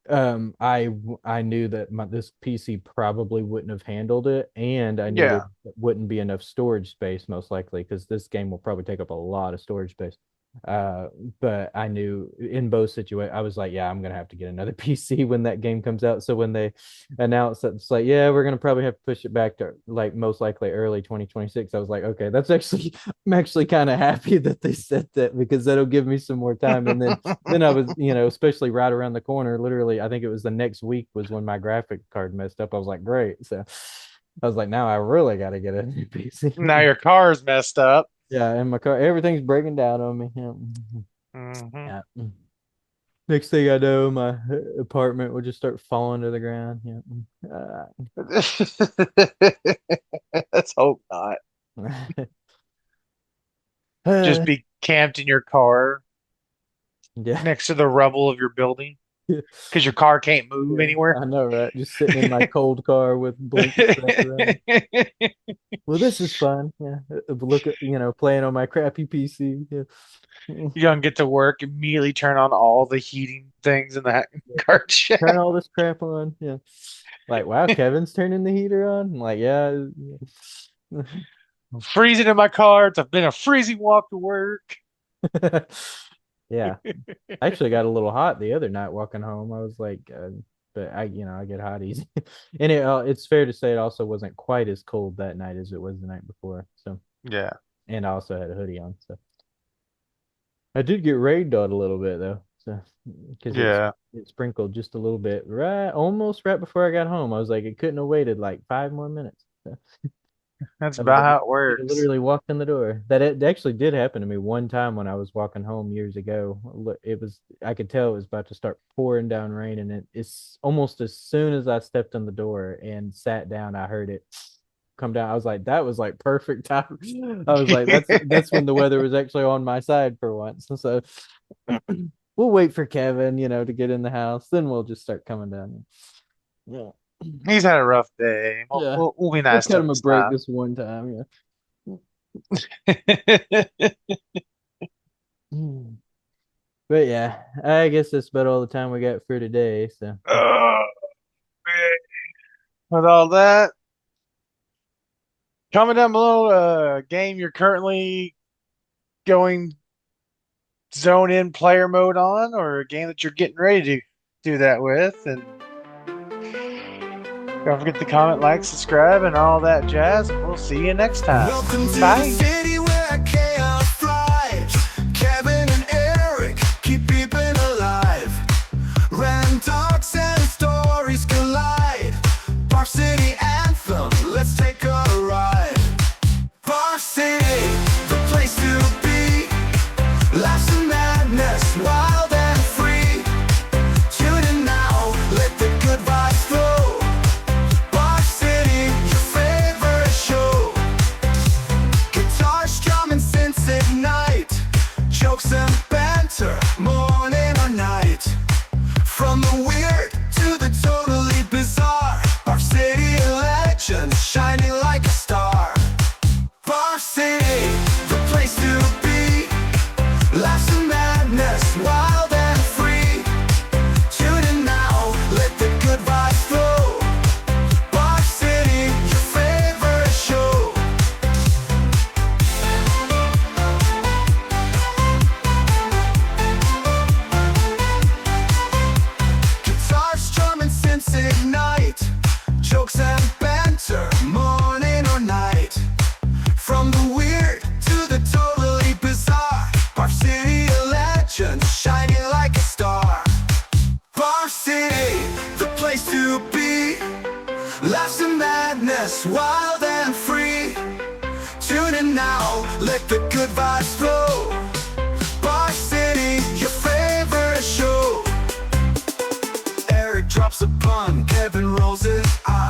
I knew that this PC probably wouldn't have handled it, and I knew there Yeah. wouldn't be enough storage space most likely because this game will probably take up a lot of storage space. Uh, but I knew in both situations, I was like, yeah, I'm gonna have to get another PC when that game comes out. So when they announced that, it's like, yeah, we're gonna probably have to push it back to like most likely early 2026. I was like, okay, that's actually, I'm actually kind of happy that they said that because that'll give me some more time. And then I was, especially right around the corner, literally, I think it was the next week was when my graphic card messed up. I was like, great. So I was like, now I really got to get a new PC. Now your car's messed up. Yeah, and my car, everything's breaking down on me. Yeah. Hmm. Yeah. Next thing I know, my apartment will just start falling to the ground. Yeah. Let's hope not. Just Uh, be camped in your car yeah. next to the rubble of your building because your car can't move Yeah, anywhere. I know, right? Just sitting in my cold car with blankets wrapped around me. Well, this is fun. Yeah. Look at, playing on my crappy PC. Yeah. You don't get to work, immediately turn on all the heating things in the car Turn shack. all this crap on. Yeah. Like, wow, Kevin's turning the heater on. I'm like, yeah. I'm freezing in my car. It's been a freezing walk to work. Yeah. I actually got a little hot the other night walking home. I was like, but I get hot easy. And it's fair to say it also wasn't quite as cold that night as it was the night before. So, Yeah. and I also had a hoodie on. So I did get rained on a little bit though. So, because Yeah. it sprinkled just a little bit almost right before I got home. I was like, it couldn't have waited like 5 more minutes. So, That's I was about like, how it you could works. literally walk in the door. That it actually did happen to me one time when I was walking home years ago. It was I could tell it was about to start pouring down rain, and it's almost as soon as I stepped in the door and sat down, I heard it come down. I was like, that was like perfect time. I was like, that's when the weather was actually on my side for once. So we'll wait for Kevin, to get in the house, then we'll just start coming down. Yeah. He's had a rough day. We'll, Yeah. we'll, we'll be We'll nice to cut him him a this break time. this one time. Yeah. But yeah, I guess that's about all the time we got for today. So Oh, man. With all that, comment down below a game you're currently going zone in player mode on, or a game that you're getting ready to do that with. And don't forget to comment, like, subscribe, and all that jazz. We'll see you next time. Welcome to the Bye. city where chaos thrives. Kevin and Eric keep peeping alive. Random talks and stories collide. Bar City Anthem, let's take a ride. Bar City, the place to be. Laughs and madness, wild and free. Tune in now, let the good vibes flow. Bar City, your favorite show. Guitars, drum and synths ignite. Jokes and banter, morning or night. From the weird to the totally bizarre. Bar City legends shining like a star. Bar City, the place to be. Laughs and madness, wild and free. Tune in now, let the good vibes flow. Bar City, your favorite show. Guitars, drum and synths ignite. Jokes and banter, morning or night. From the weird to the totally bizarre. Bar City, a legend, shining like a star. Bar City, the place to be. Laughs and madness, wild and free. Tune in now, let the good vibes flow. Bar City, your favorite show. Eric drops a pun, Kevin rolls his eyes.